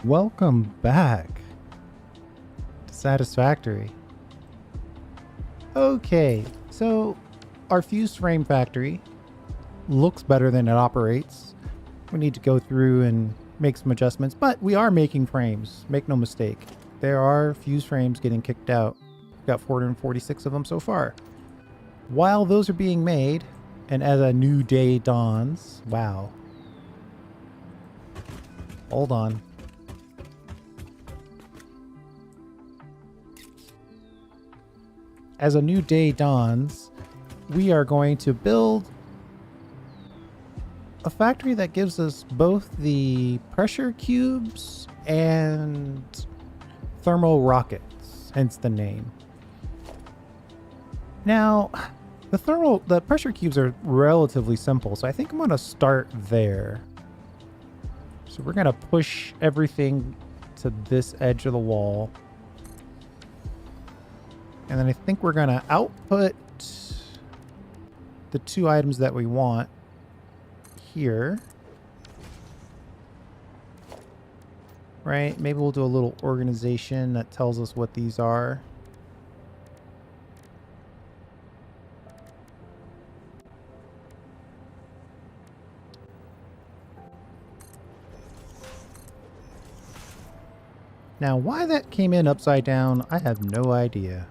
Welcome back to Satisfactory. Okay, so our fused frame factory looks better than it operates. We need to go through and make some adjustments, but we are making frames. Make no mistake. There are fused frames getting kicked out. We've got 446 of them so far. While those are being made, and as a new day dawns, wow. Hold on. As a new day dawns, we are going to build a factory that gives us both the pressure cubes and thermal rockets, hence the name. Now, the pressure cubes are relatively simple, so I think I'm going to start there. So we're going to push everything to this edge of the wall. And then I think we're going to output the two items that we want here. Right? Maybe we'll do a little organization that tells us what these are. Now, why that came in upside down, I have no idea.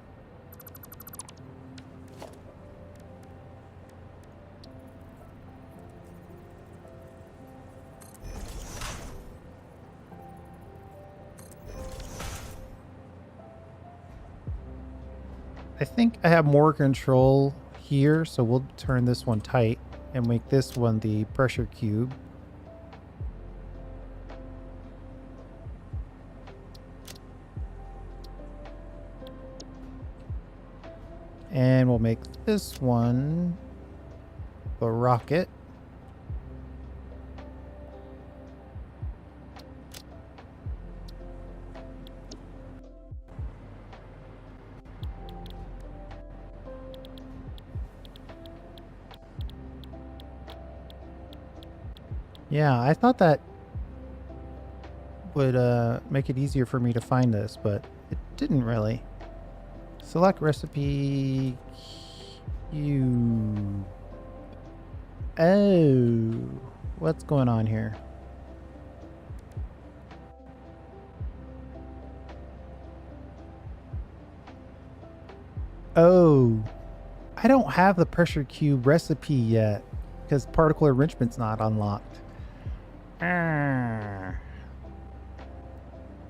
I think I have more control here, so we'll turn this one tight and make this one the pressure cube. And we'll make this one the rocket. Yeah, I thought that would make it easier for me to find this, but it didn't really. Select recipe cube. Oh, what's going on here? Oh, I don't have the pressure cube recipe yet because particle enrichment's not unlocked.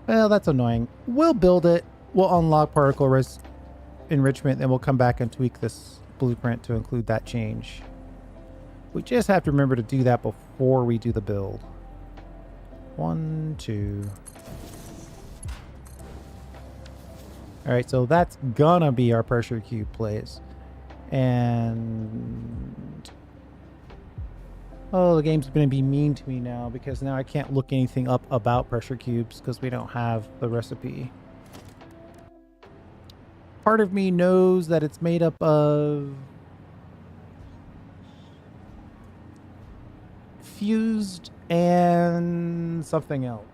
Well, that's annoying. We'll build it. We'll unlock particle enrichment, and we'll come back and tweak this blueprint to include that change. We just have to remember to do that before we do the build. 1, 2. All right, so that's gonna be our pressure cube place. And oh, the game's gonna be mean to me now because now I can't look anything up about pressure cubes because we don't have the recipe. Part of me knows that it's made up of fused and something else.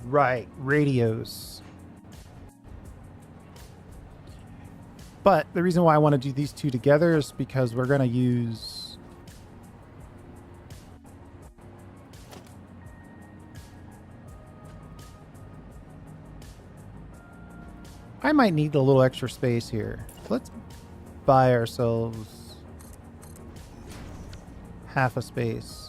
Right, radios. But the reason why I want to do these two together is because we're going to use I might need a little extra space here. Let's buy ourselves half a space.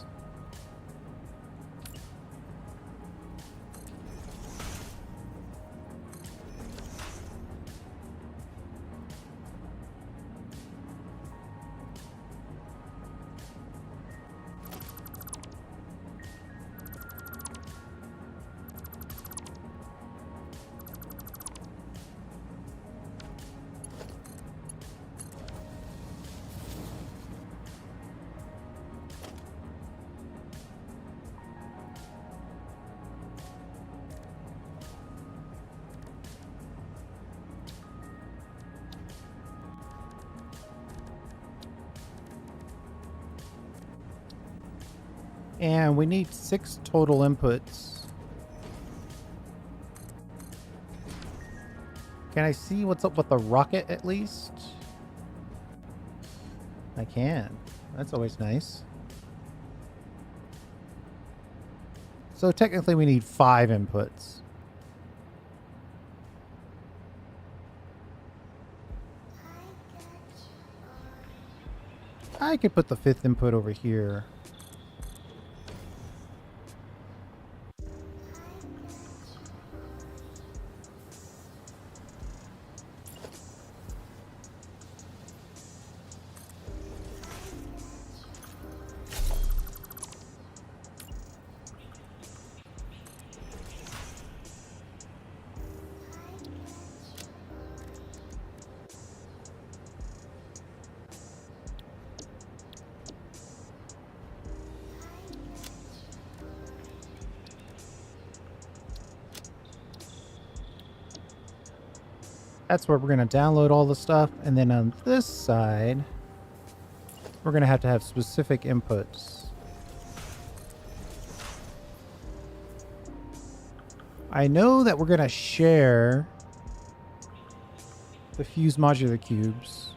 And we need 6 total inputs. Can I see what's up with the rocket at least? I can. That's always nice. So technically we need 5 inputs. I could put the 5th input over here. That's where we're going to download all the stuff. And then on this side, we're going to have specific inputs. I know that we're going to share the fuse modular cubes.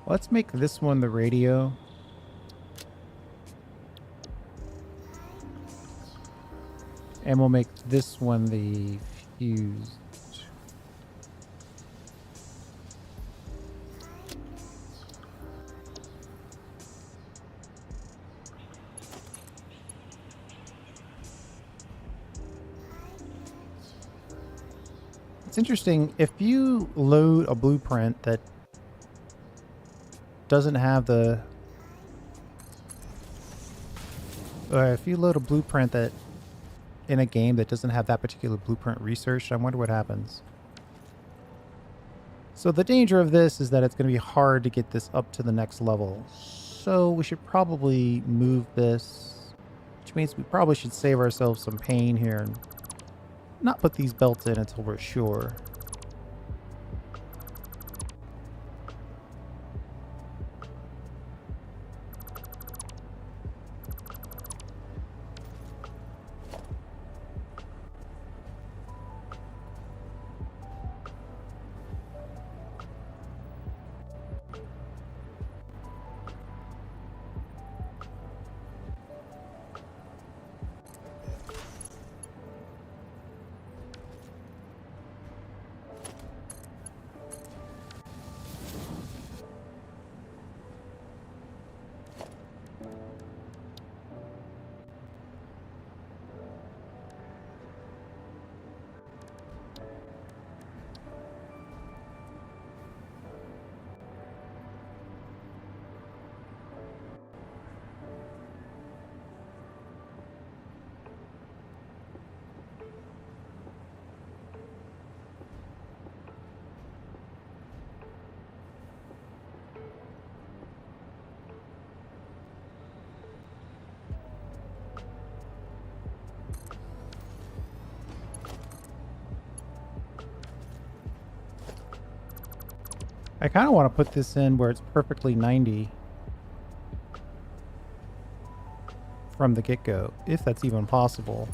Let's make this one the radio. And we'll make this one the fuse. It's interesting, if you load a blueprint that doesn't have the... if you load a blueprint that in a game that doesn't have that particular blueprint researched, I wonder what happens. So the danger of this is that it's going to be hard to get this up to the next level. So we should probably move this, which means we probably should save ourselves some pain here and not put these belts in until we're sure. I kind of want to put this in where it's perfectly 90 from the get-go, if that's even possible.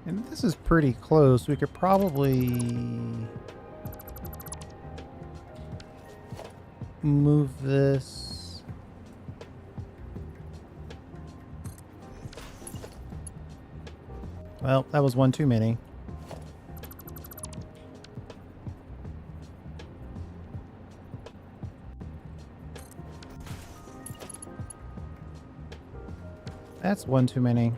And this is pretty close. We could probably... move this. Well, that was one too many. That's one too many.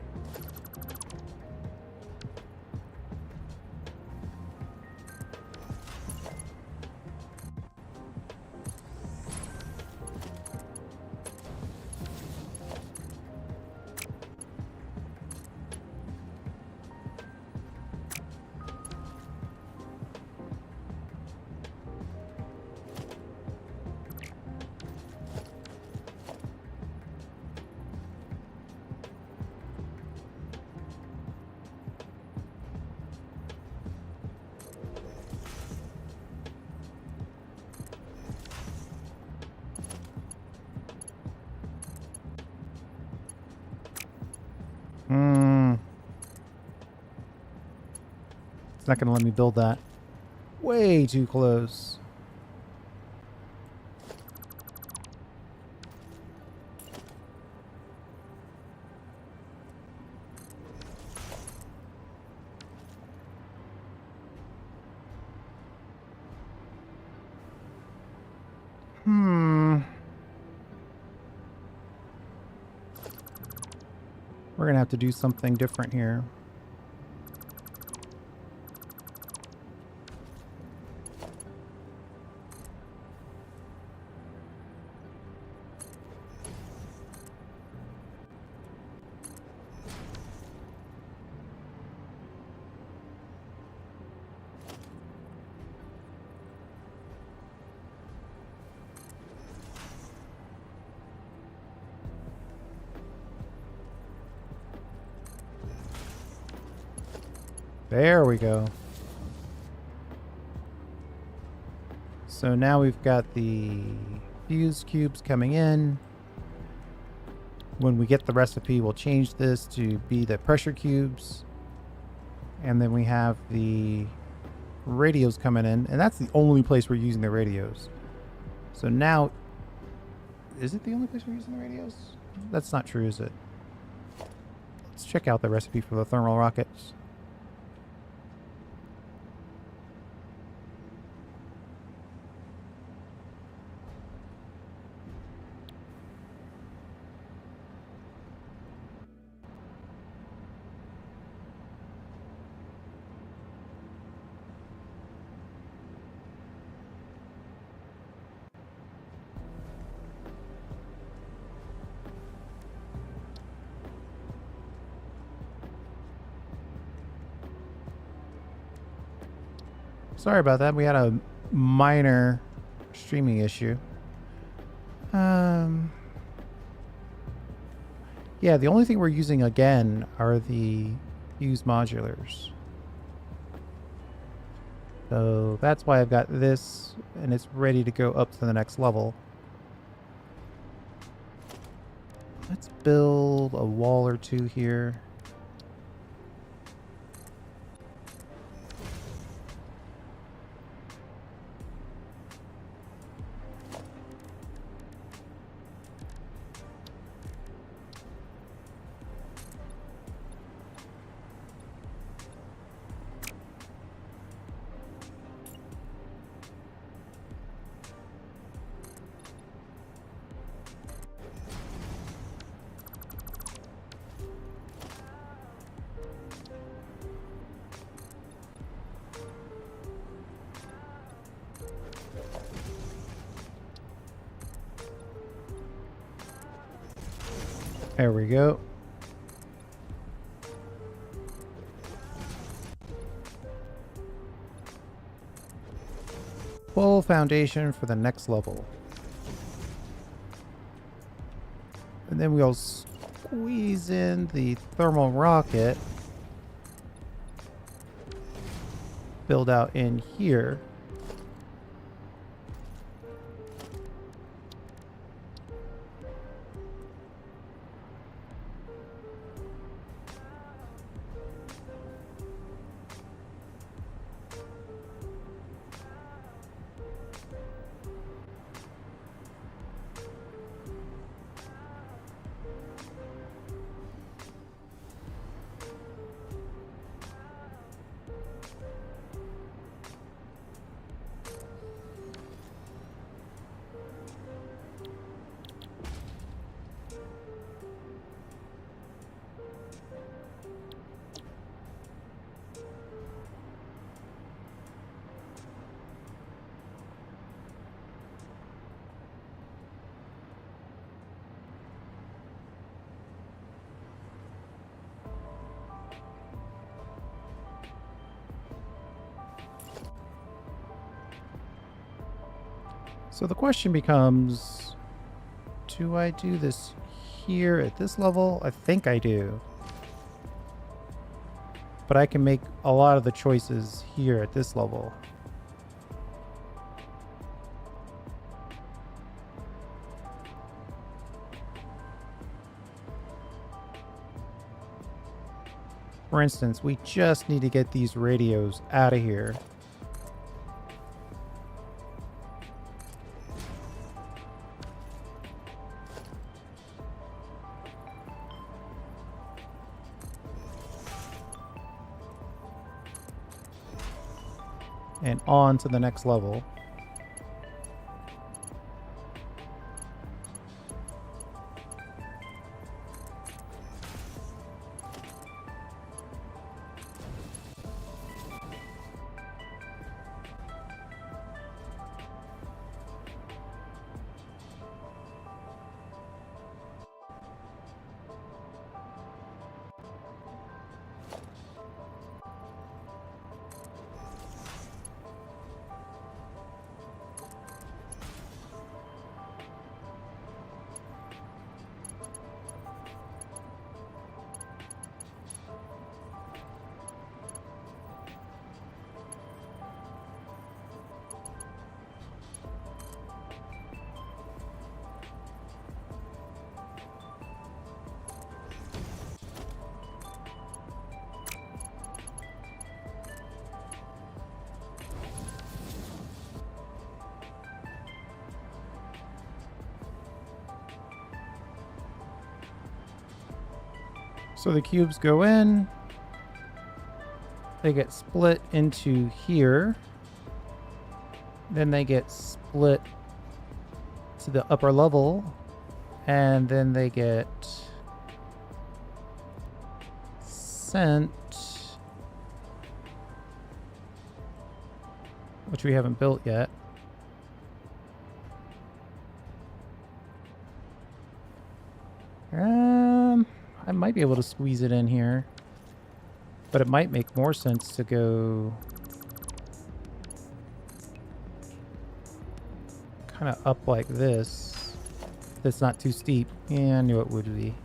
It's not going to let me build that. Way too close. We're going to have to do something different here. There we go. So now we've got the fuse cubes coming in. When we get the recipe, we'll change this to be the pressure cubes. And then we have the radios coming in. And that's the only place we're using the radios. So now, is it the only place we're using the radios? That's not true, is it? Let's check out the recipe for the thermal rockets. Sorry about that. We had a minor streaming issue. Yeah, the only thing we're using again are the fuse modulars. So that's why I've got this, and it's ready to go up to the next level. Let's build a wall or two here. There we go. Full foundation for the next level. And then we'll squeeze in the thermal rocket. Build out in here. So the question becomes, do I do this here at this level? I think I do. But I can make a lot of the choices here at this level. For instance, we just need to get these radios out of here. And on to the next level. So the cubes go in, they get split into here, then they get split to the upper level, and then they get sent, which we haven't built yet. I might be able to squeeze it in here, but it might make more sense to go kind of up like this. That's not too steep. Yeah, I knew it would be.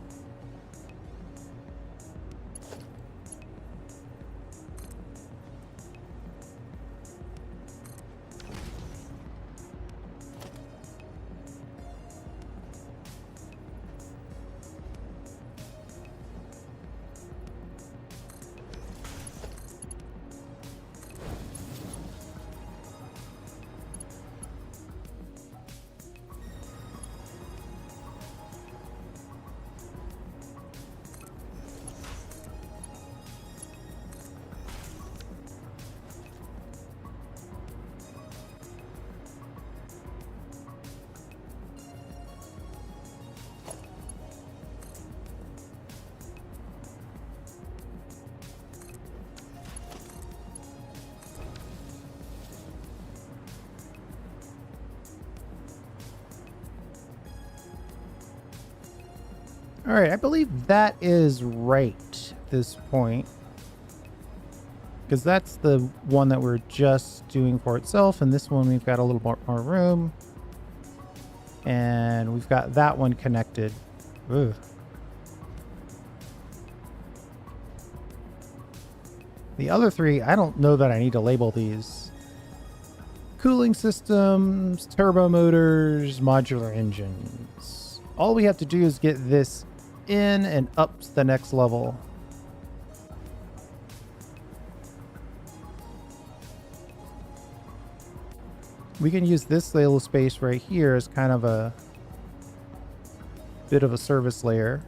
All right, I believe that is right at this point, because that's the one that we're just doing for itself, and this one we've got a little more room, and we've got that one connected. Ugh. The other three, I don't know that I need to label these. Cooling systems, turbo motors, modular engines. All we have to do is get this in and up to the next level. We can use this little space right here as kind of a bit of a service layer.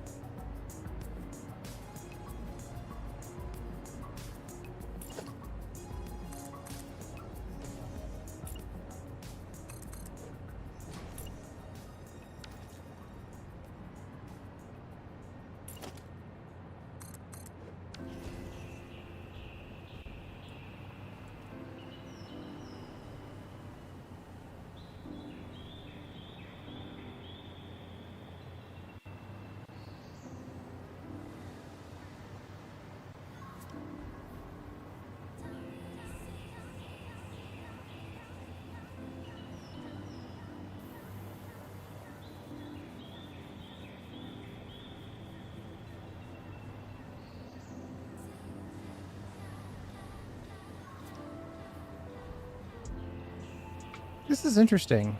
This is interesting.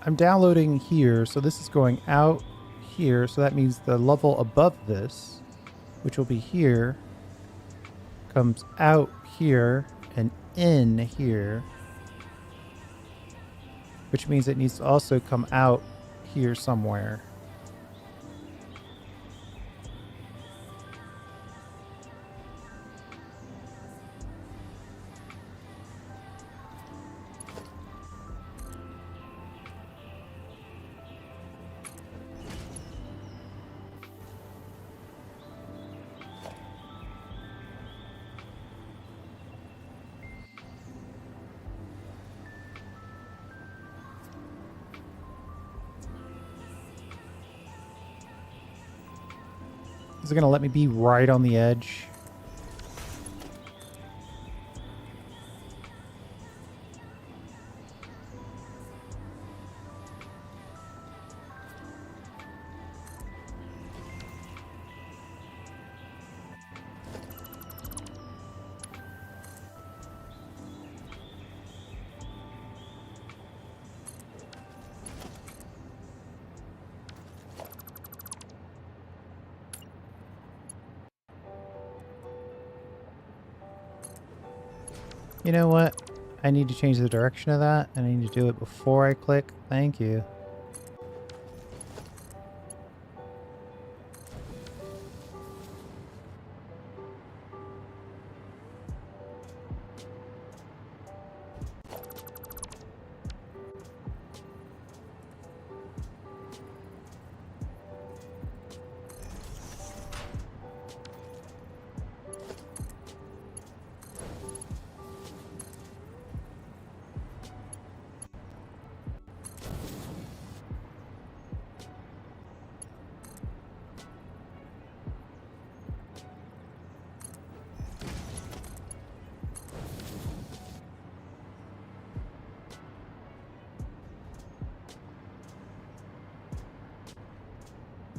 I'm downloading here, so this is going out here, so that means the level above this, which will be here, comes out here and in here, which means it needs to also come out here somewhere. Is it going to let me be right on the edge? You know what? I need to change the direction of that, and I need to do it before I click. Thank you.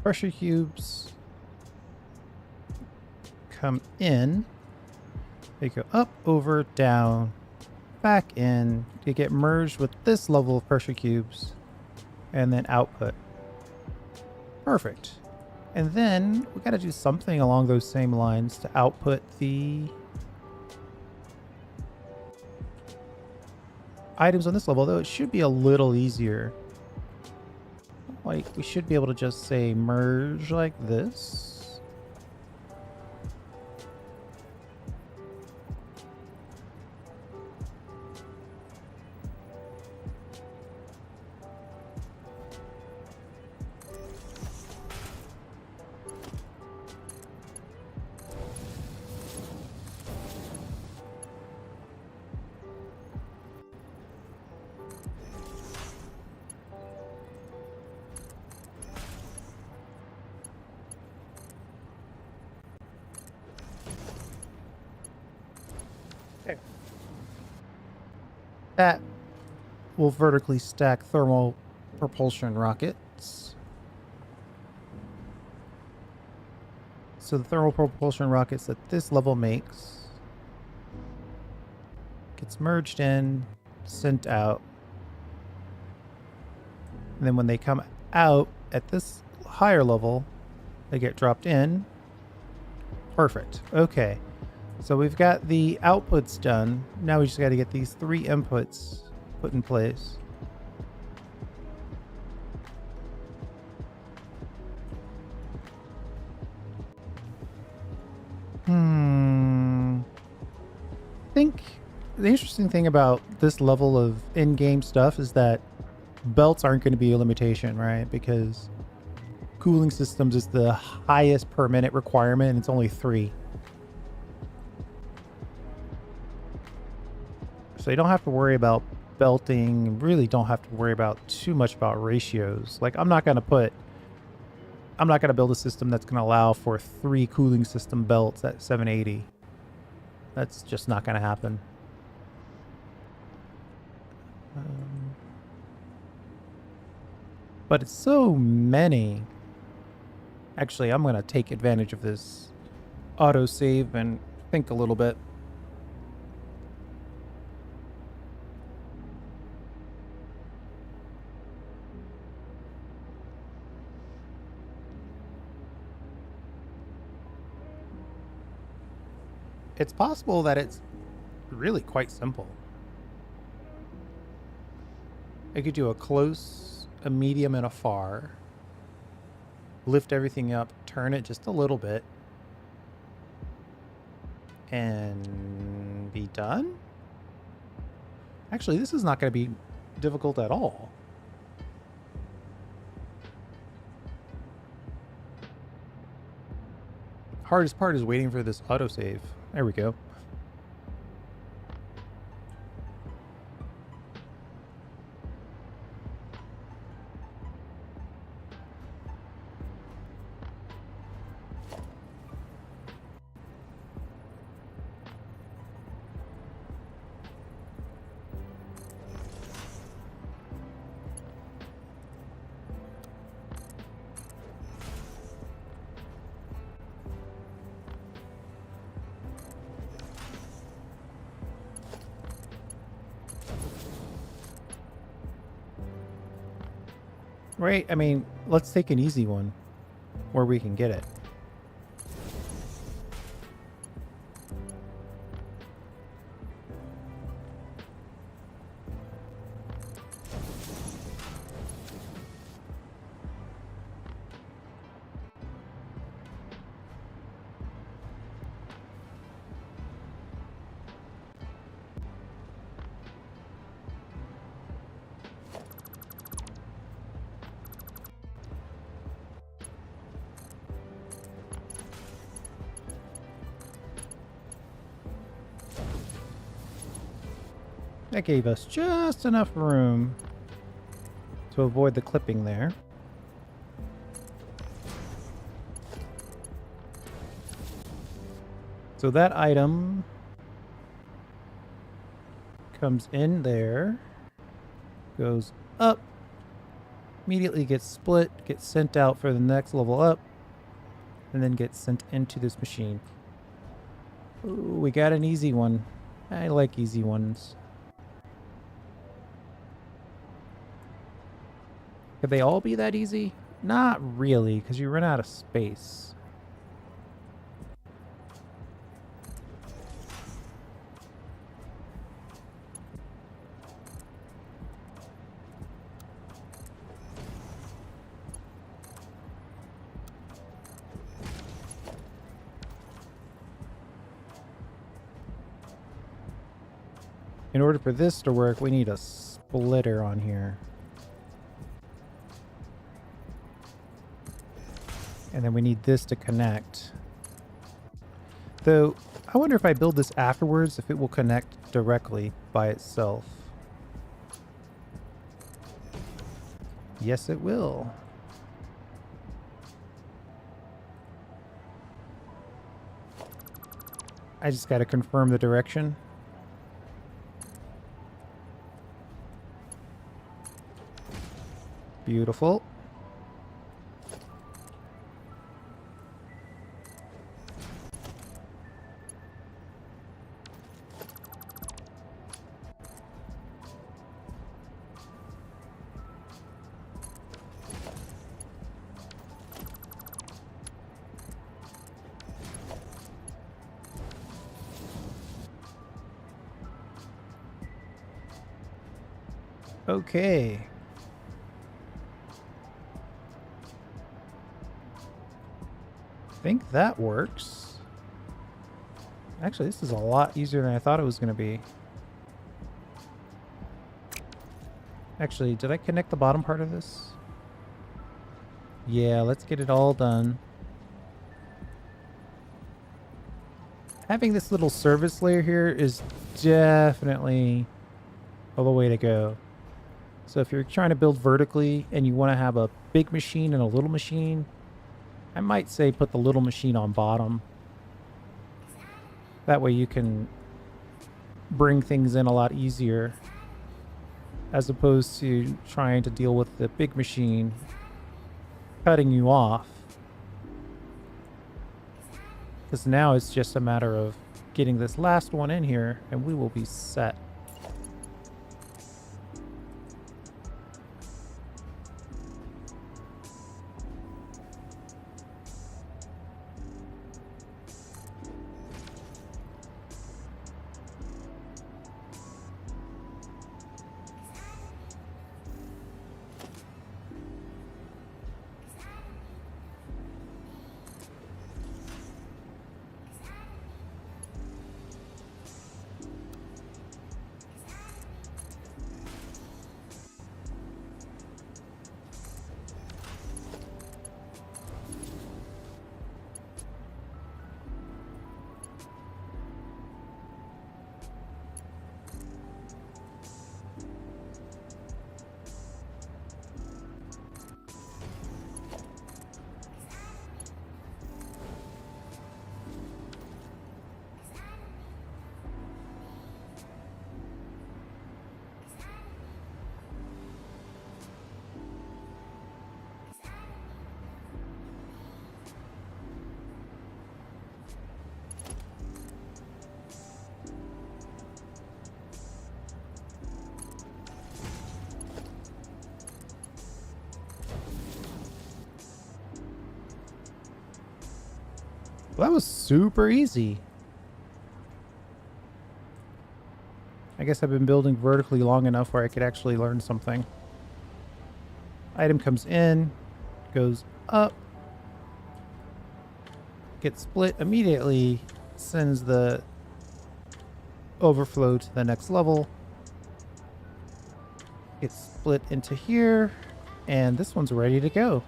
Pressure cubes come in. They go up, over, down, back in. They get merged with this level of pressure cubes, and then output. Perfect. And then we got to do something along those same lines to output the items on this level, though it should be a little easier. Like, we should be able to just say merge like this. Okay. That will vertically stack thermal propulsion rockets. So the thermal propulsion rockets that this level makes gets merged in, sent out. And then when they come out at this higher level, they get dropped in. Perfect. Okay. So we've got the outputs done. Now we just got to get these 3 inputs put in place. I think the interesting thing about this level of in-game stuff is that belts aren't going to be a limitation, right? Because cooling systems is the highest per minute requirement, and it's only 3. So you don't have to worry about belting, really don't have to worry about too much about ratios. Like, I'm not going to build a system that's going to allow for 3 cooling system belts at 780. That's just not going to happen. But it's so many. Actually, I'm going to take advantage of this autosave and think a little bit. It's possible that it's really quite simple. I could do a close, a medium, and a far. Lift everything up, turn it just a little bit, and be done? Actually, this is not going to be difficult at all. Hardest part is waiting for this autosave. There we go. Right, I mean, let's take an easy one where we can get it. That gave us just enough room to avoid the clipping there. So that item comes in there, goes up, immediately gets split, gets sent out for the next level up, and then gets sent into this machine. Ooh, we got an easy one. I like easy ones. Could they all be that easy? Not really, because you run out of space. In order for this to work, we need a splitter on here. And then we need this to connect. Though, I wonder if I build this afterwards, if it will connect directly by itself. Yes, it will. I just got to confirm the direction. Beautiful. Okay. I think that works. Actually, this is a lot easier than I thought it was going to be. Actually, did I connect the bottom part of this? Yeah, let's get it all done. Having this little service layer here is definitely the way to go. So if you're trying to build vertically and you want to have a big machine and a little machine, I might say put the little machine on bottom. That way you can bring things in a lot easier, as opposed to trying to deal with the big machine cutting you off. Because now it's just a matter of getting this last one in here and we will be set. Well, that was super easy. I guess I've been building vertically long enough where I could actually learn something. Item comes in, goes up, gets split immediately, sends the overflow to the next level, gets split into here, and this one's ready to go.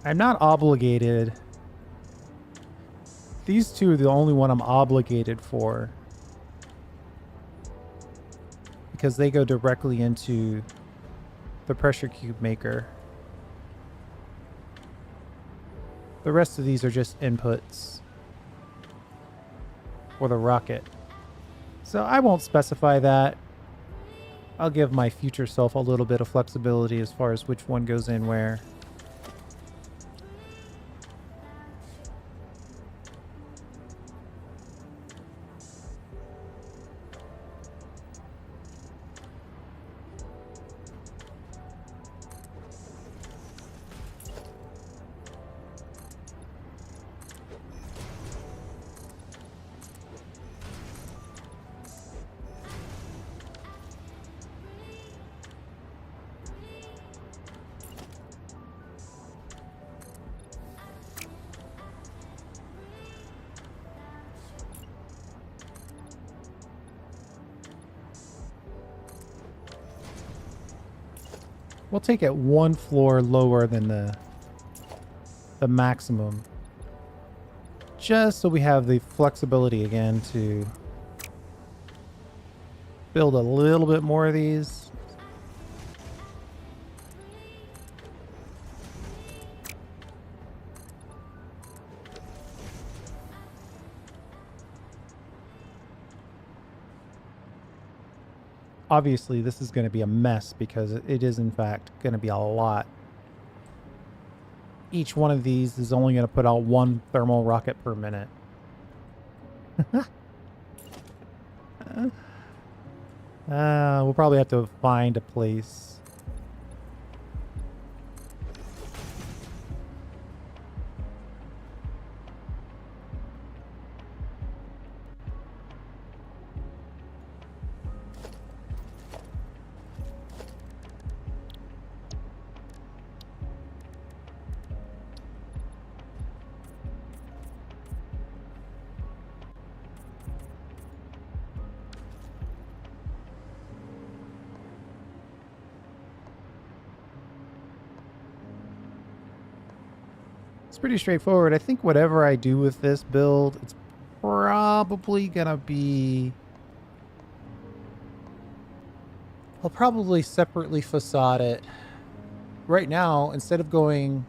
I'm not obligated. These two are the only one I'm obligated for, because they go directly into the pressure cube maker. The rest of these are just inputs for the rocket. So I won't specify that. I'll give my future self a little bit of flexibility as far as which one goes in where. We'll take it one floor lower than the maximum, just so we have the flexibility again to build a little bit more of these. Obviously, this is going to be a mess because it is, in fact, going to be a lot. Each one of these is only going to put out one thermal rocket per minute. We'll probably have to find a place. It's pretty straightforward. I think whatever I do with this build, it's probably gonna be... I'll probably separately facade it. Right now, instead of going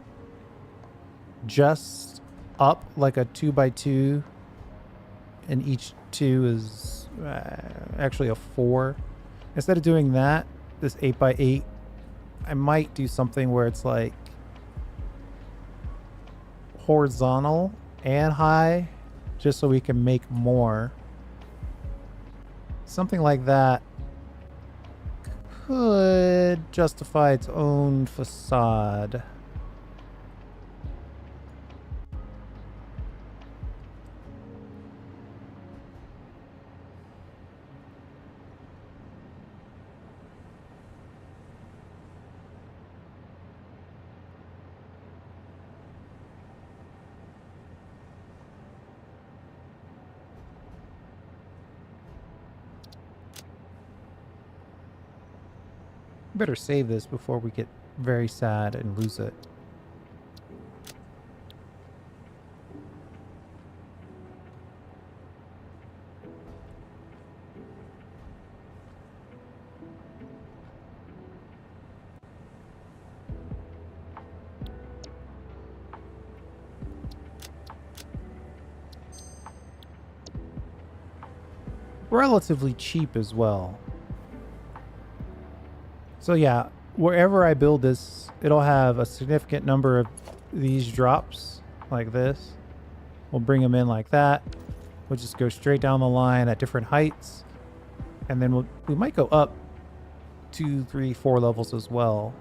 just up like a 2x2, and each 2 is actually a 4. Instead of doing that, this 8x8, I might do something where it's like horizontal and high, just so we can make more. Something like that could justify its own facade. Better save this before we get very sad and lose it. Relatively cheap as well. So yeah, wherever I build this, it'll have a significant number of these drops like this. We'll bring them in like that. We'll just go straight down the line at different heights. And then we might go up 2, 3, 4 levels as well.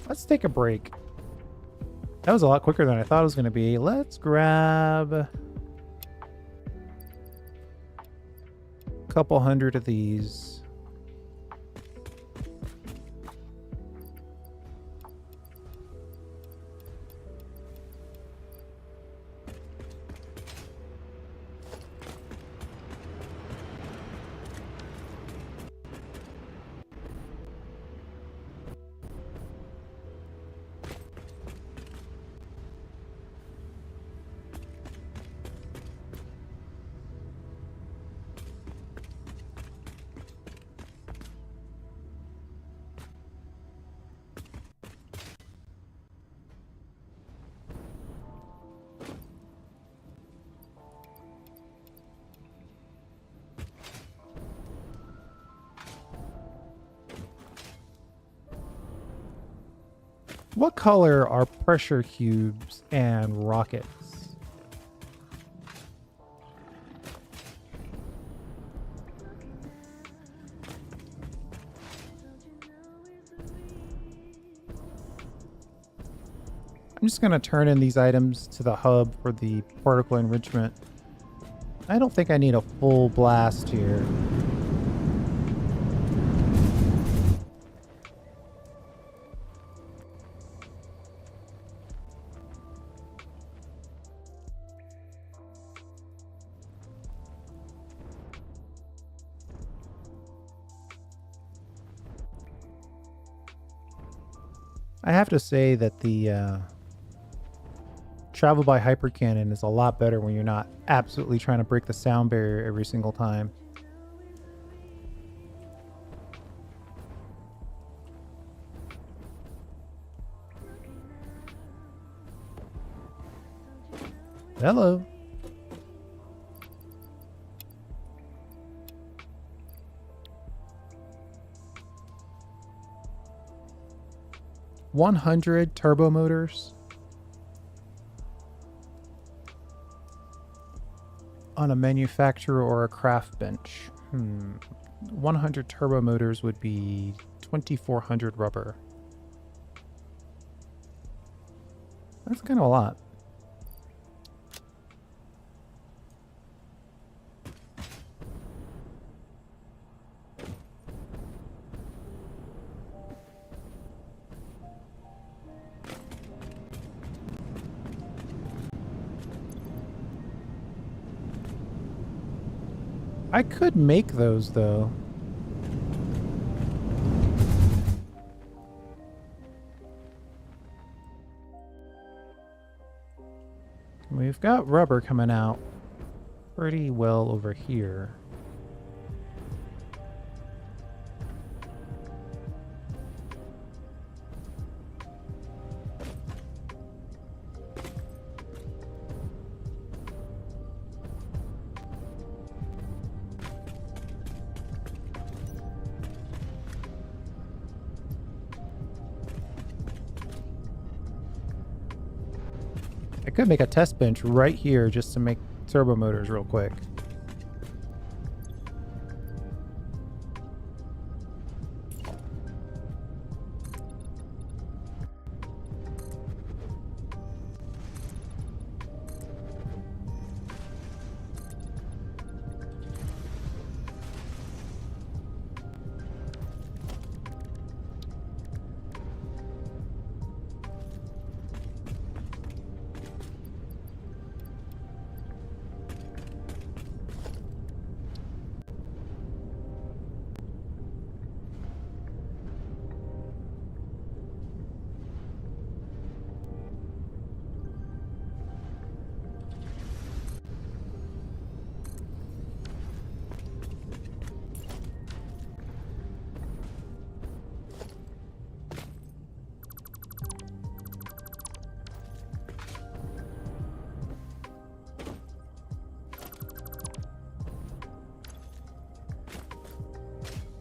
Let's take a break. That was a lot quicker than I thought it was going to be. Let's grab a couple hundred of these. What color are pressure cubes and rockets? I'm just going to turn in these items to the hub for the particle enrichment. I don't think I need a full blast here. I have to say that the travel by hypercannon is a lot better when you're not absolutely trying to break the sound barrier every single time. Hello. $100 turbo motors on a manufacturer or a craft bench. 100 turbo motors would be 2,400 rubber. That's kind of a lot. I could make those, though. We've got rubber coming out pretty well over here. I could make a test bench right here just to make turbo motors real quick.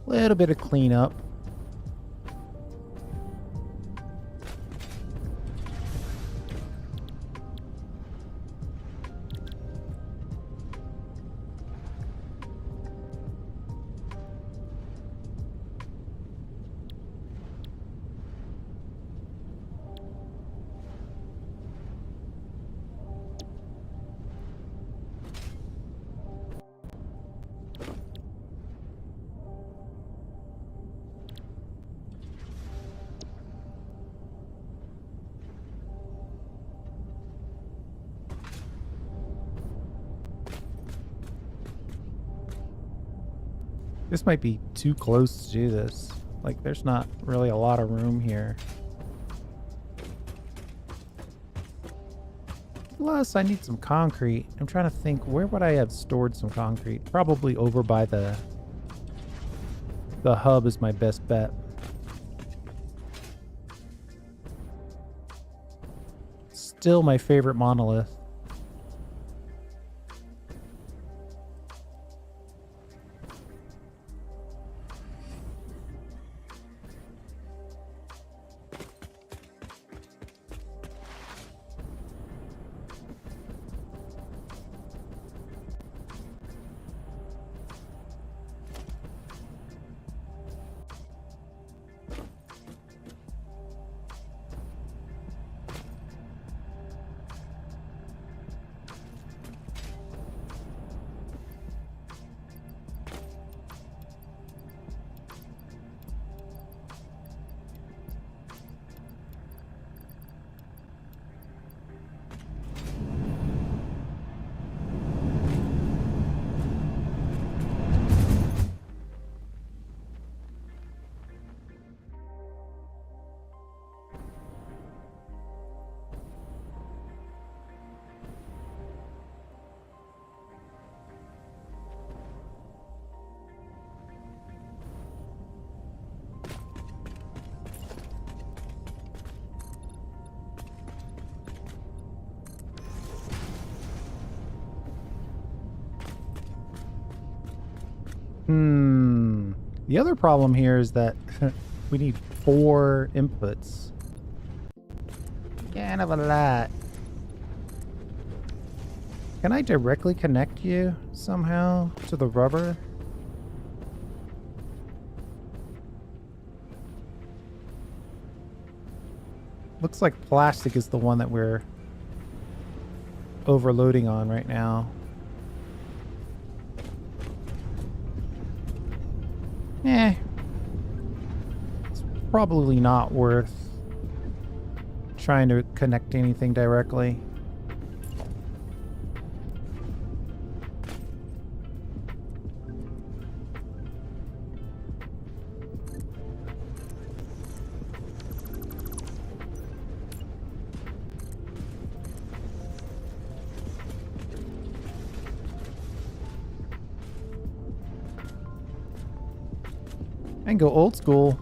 Little bit of cleanup. This might be too close to do this. Like, there's not really a lot of room here. Plus, I need some concrete. I'm trying to think, where would I have stored some concrete? Probably over by the hub is my best bet. Still my favorite monolith. The other problem here is that we need 4 inputs. Kind of a lot. Can I directly connect you somehow to the rubber? Looks like plastic is the one that we're overloading on right now. It's probably not worth trying to connect anything directly. I can go old school.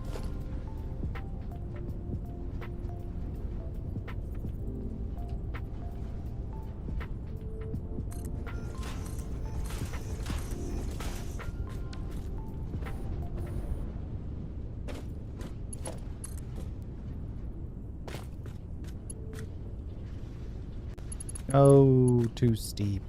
Oh, too steep.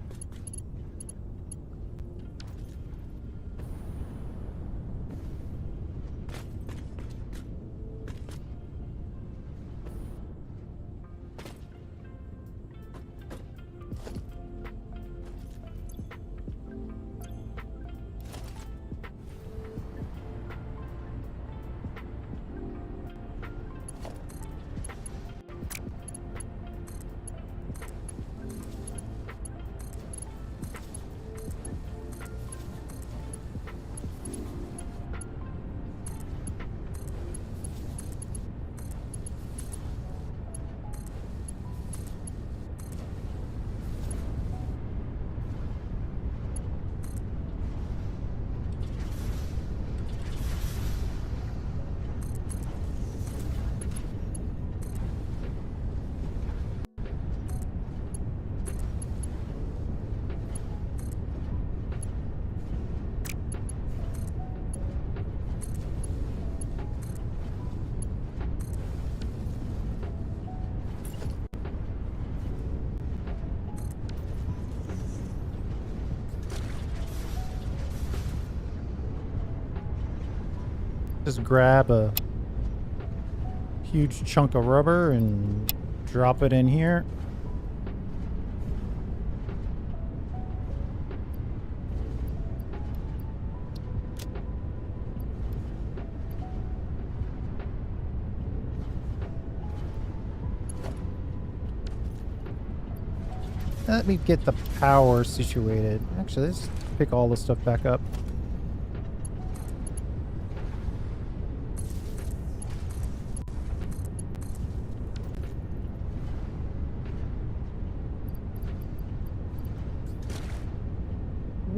Just grab a huge chunk of rubber and drop it in here. Let me get the power situated. Actually, let's pick all this stuff back up.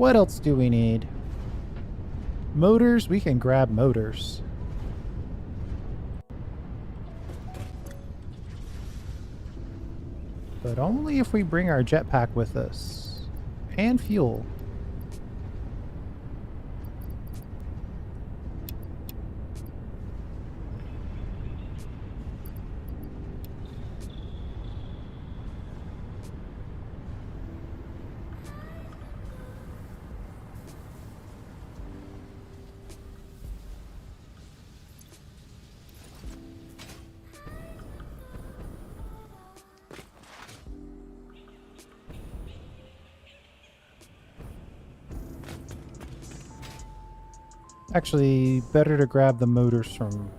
What else do we need? Motors, we can grab motors. But only if we bring our jetpack with us. And fuel. Actually, better to grab the motors from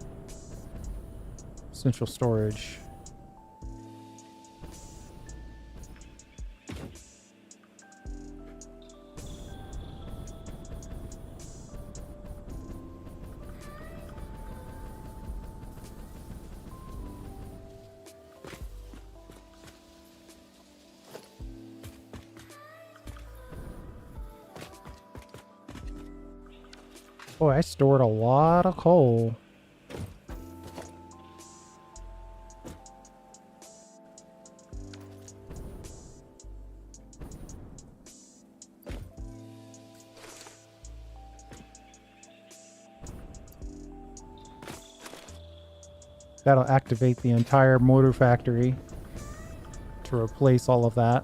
central storage. Boy, I stored a lot of coal. That'll activate the entire motor factory to replace all of that.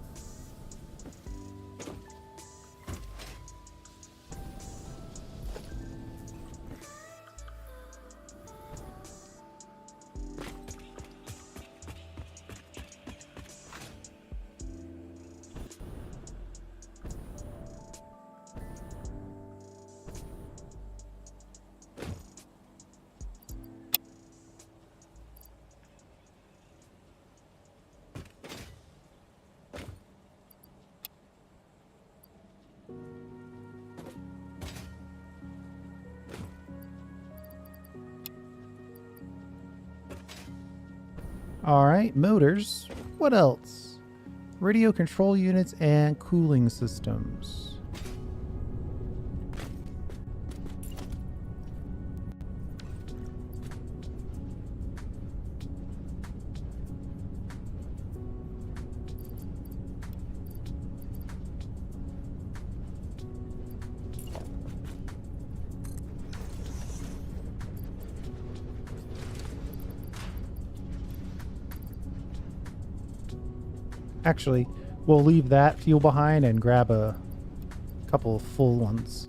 Alright, motors. What else? Radio control units and cooling systems. Actually, we'll leave that fuel behind and grab a couple of full ones.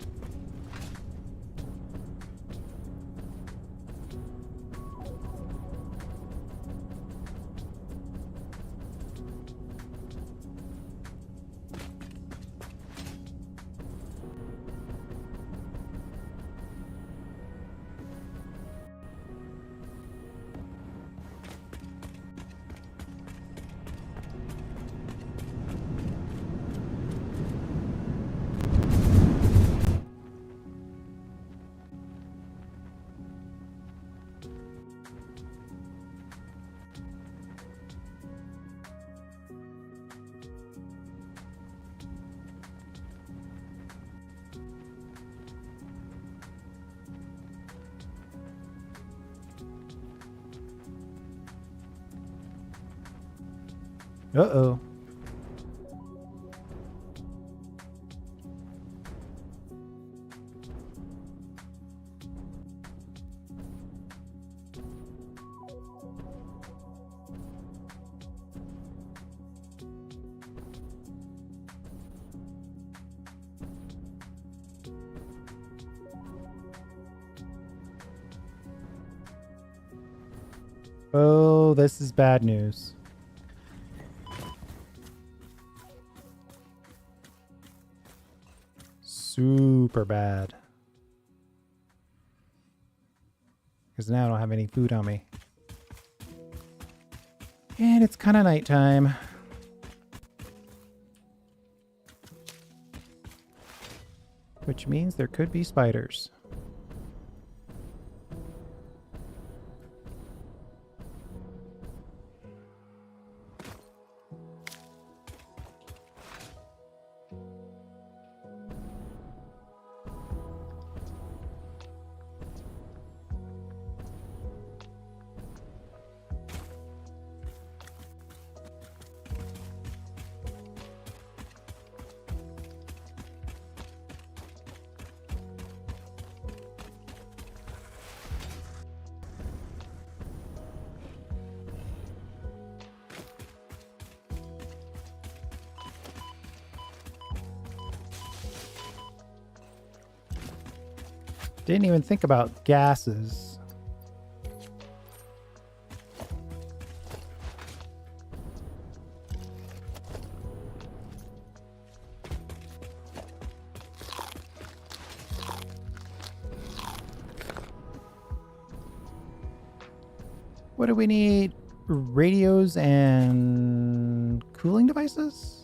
Uh-oh. Oh, this is bad news. Super bad. Because now I don't have any food on me. And it's kind of nighttime. Which means there could be spiders. Didn't even think about gases. What do we need? Radios and cooling devices?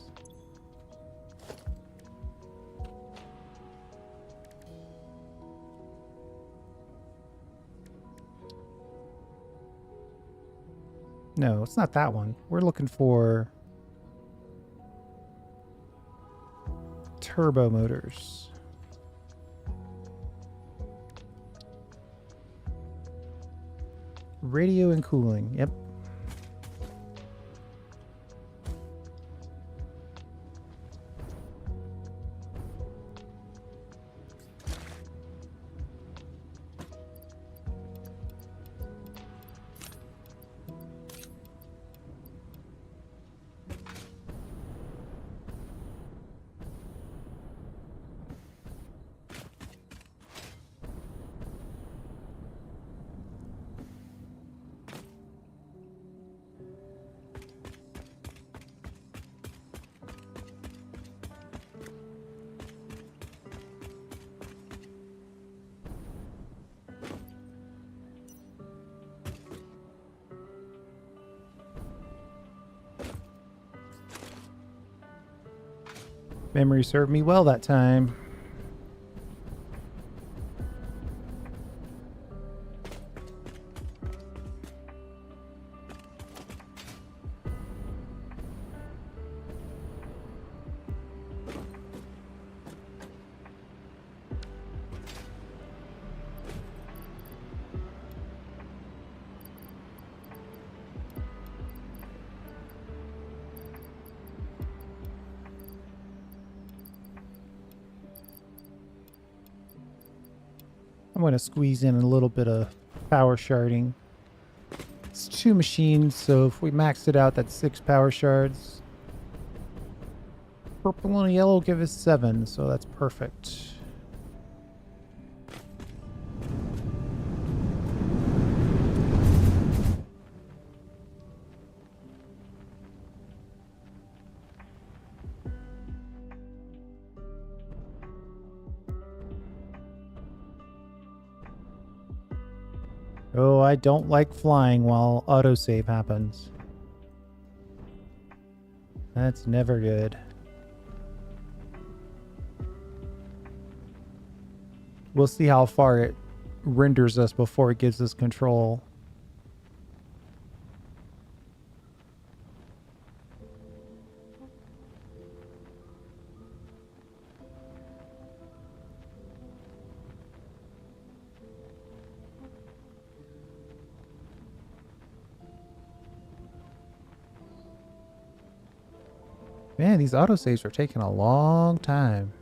No, it's not that one. We're looking for turbo motors. Radio and cooling. Yep. Memory served me well that time. I'm going to squeeze in a little bit of power sharding. It's 2 machines, so if we maxed it out, that's 6 power shards. Purple and yellow give us 7, so that's perfect. Oh, I don't like flying while autosave happens. That's never good. We'll see how far it renders us before it gives us control. Man, these autosaves are taking a long time.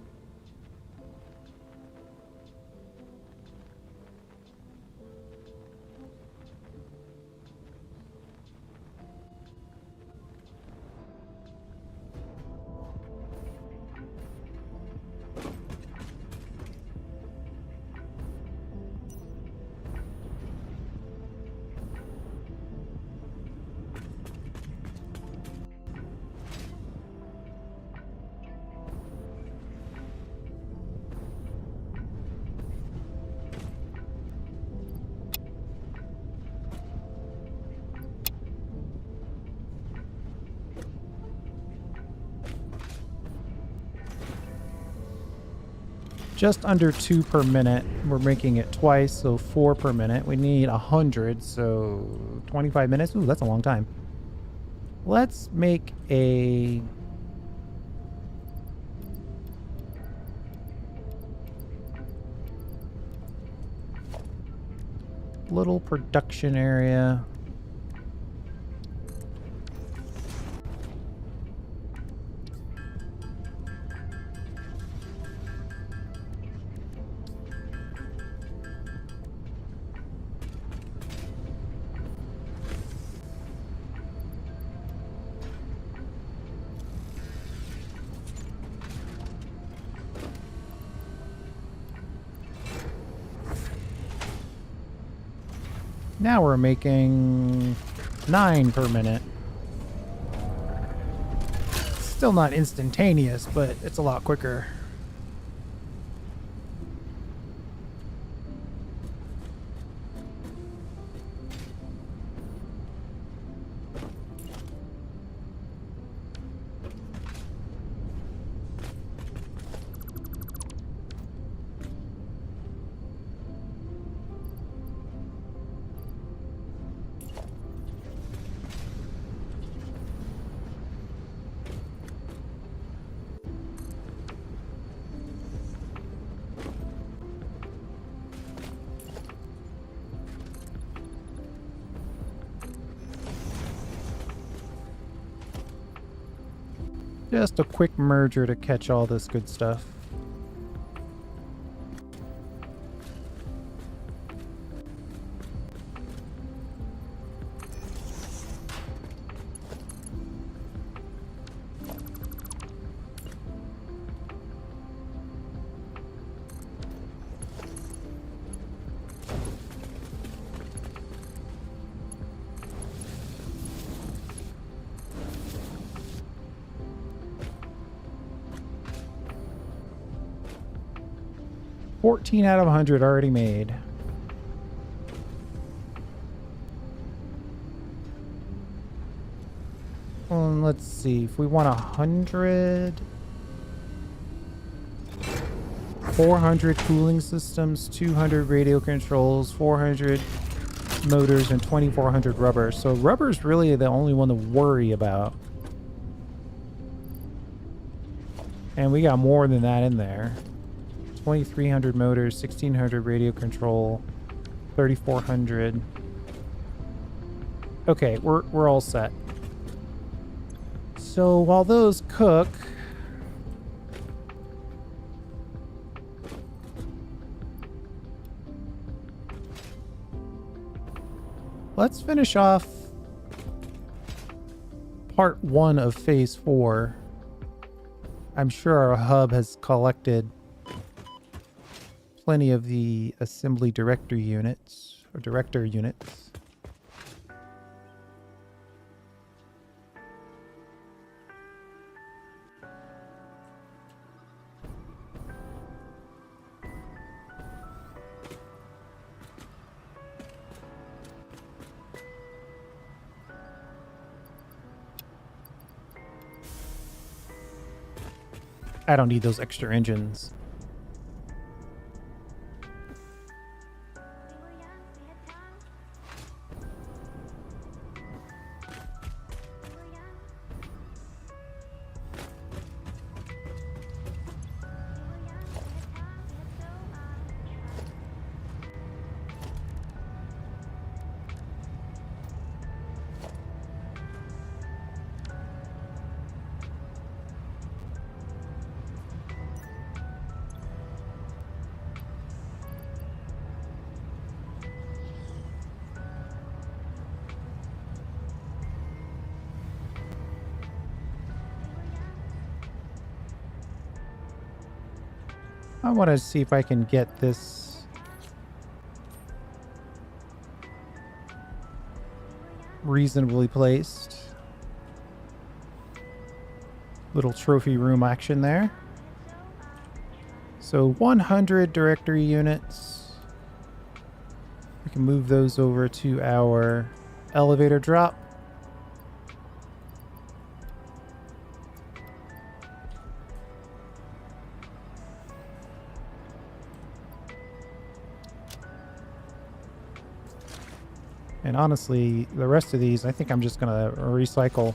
Just under 2 per minute. We're making it twice, so 4 per minute. We need 100, so 25 minutes. Ooh, that's a long time. Let's make a little production area. Now we're making 9 per minute. Still not instantaneous, but it's a lot quicker. Just a quick merger to catch all this good stuff. $14 out of 100 already made. Let's see. If we want 100... 400 cooling systems, 200 radio controls, 400 motors, and 2,400 rubber. So rubber's really the only one to worry about. And we got more than that in there. 2,300 motors, 1,600 radio control, 3,400. Okay, we're all set. So while those cook, let's finish off part 1 of phase 4. I'm sure our hub has collected plenty of the assembly director units, or director units. I don't need those extra engines. I want to see if I can get this reasonably placed. Little trophy room action there. So 100 directory units. We can move those over to our elevator drop. And honestly, the rest of these, I think I'm just going to recycle.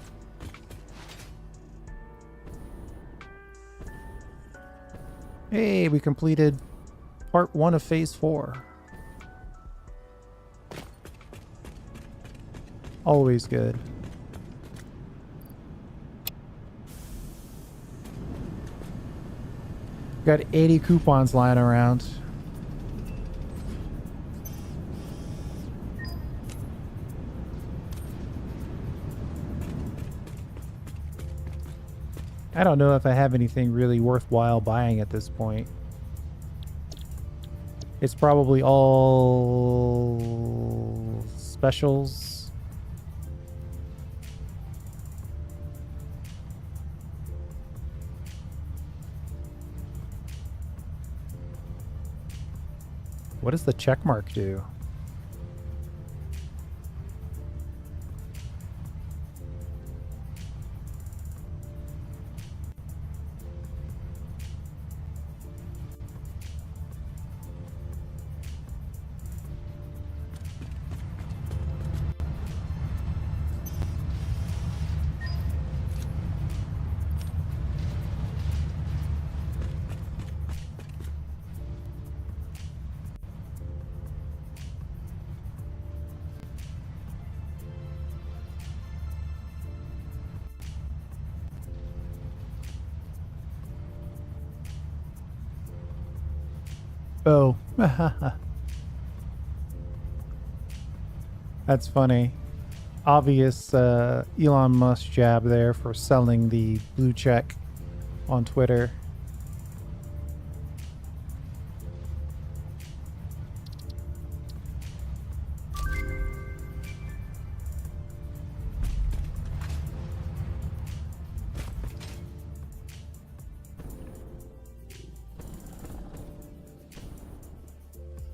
Hey, we completed part 1 of phase 4. Always good. Got 80 coupons lying around. I don't know if I have anything really worthwhile buying at this point. It's probably all specials. What does the check mark do? Oh, that's funny. Obvious Elon Musk jab there for selling the blue check on Twitter.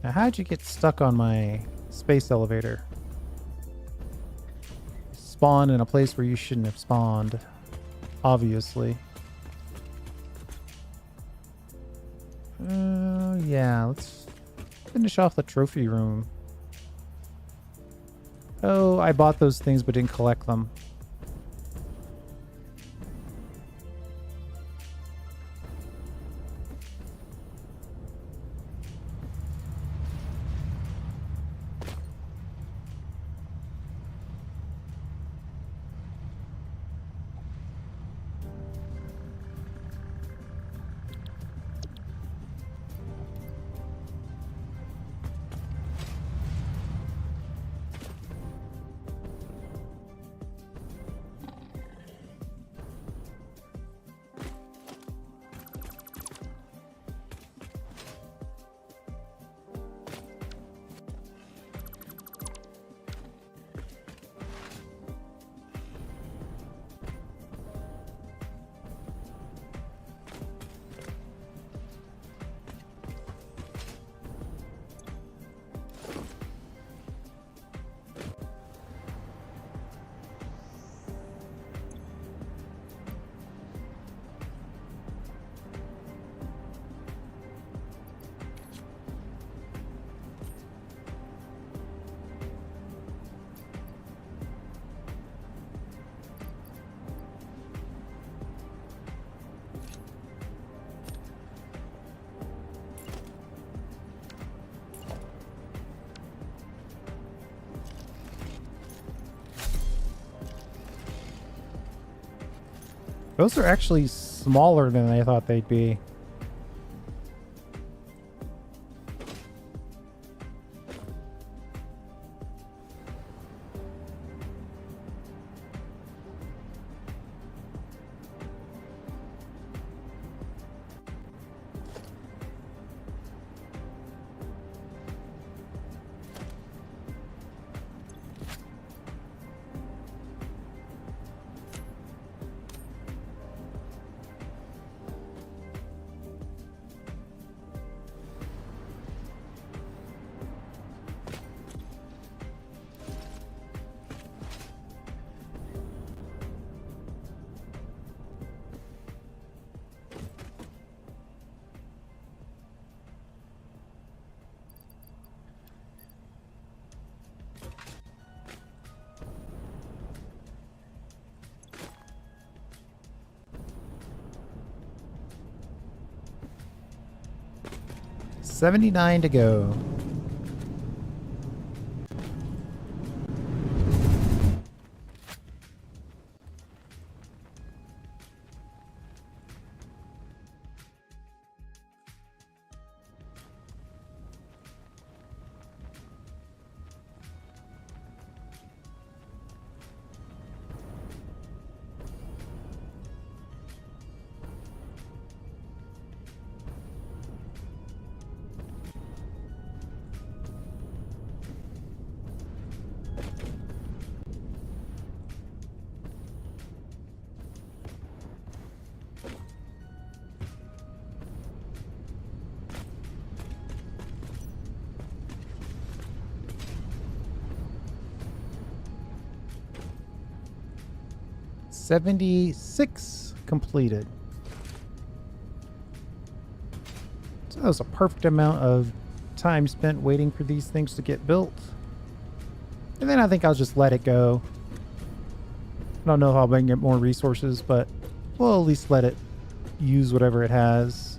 Now, how'd you get stuck on my space elevator? Spawn in a place where you shouldn't have spawned, obviously. Yeah, let's finish off the trophy room. Oh, I bought those things but didn't collect them. Those are actually smaller than I thought they'd be. $79 to go. 76 completed. So that was a perfect amount of time spent waiting for these things to get built. And then I think I'll just let it go. I don't know if I'll bring it more resources, but we'll at least let it use whatever it has.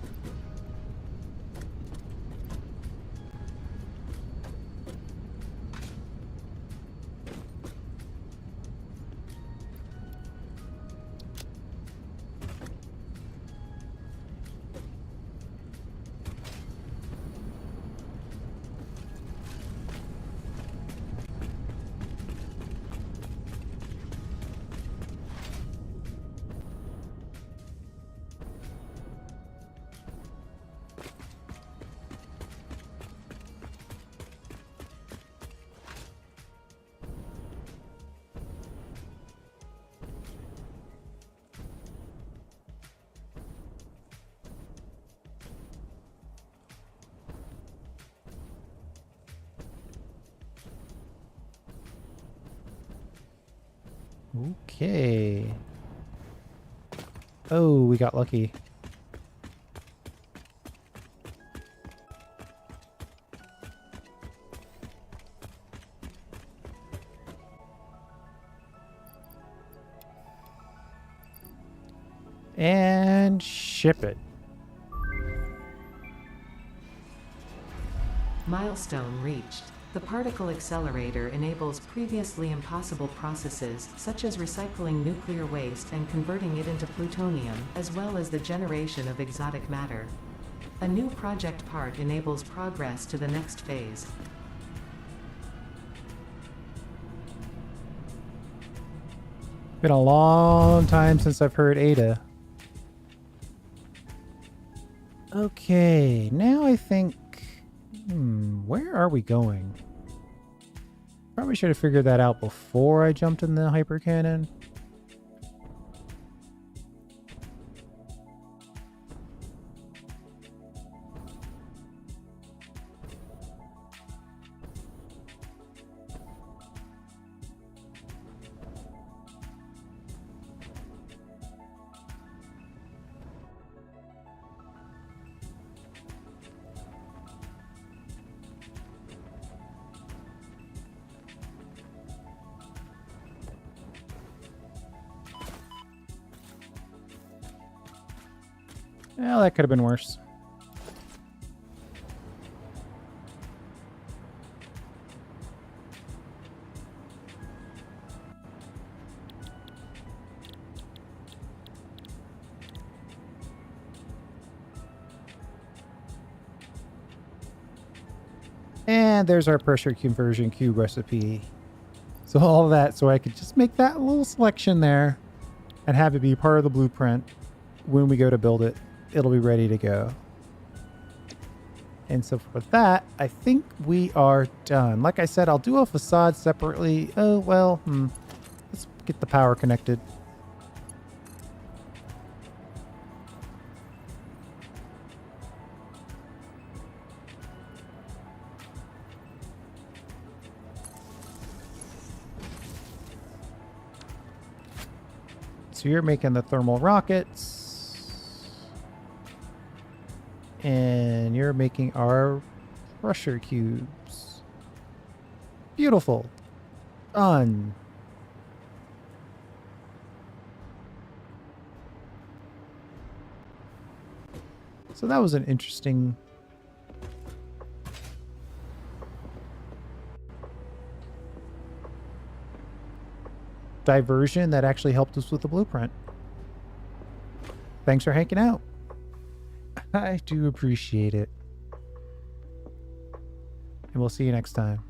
Okay. Oh, we got lucky. And ship it. Milestone reached. The particle accelerator enables previously impossible processes, such as recycling nuclear waste and converting it into plutonium, as well as the generation of exotic matter. A new project part enables progress to the next phase. Been a long time since I've heard Ada. Okay, now I think... where are we going? Probably should have figured that out before I jumped in the hyper cannon. Well, that could have been worse. And there's our pressure conversion cube recipe. So all of that, so I could just make that little selection there and have it be part of the blueprint. When we go to build it, it'll be ready to go. And so for that, I think we are done. Like I said, I'll do a facade separately. Oh, well, let's get the power connected. So you're making the thermal rockets. And you're making our pressure cubes. Beautiful. Done. So that was an interesting diversion that actually helped us with the blueprint. Thanks for hanging out. I do appreciate it. And we'll see you next time.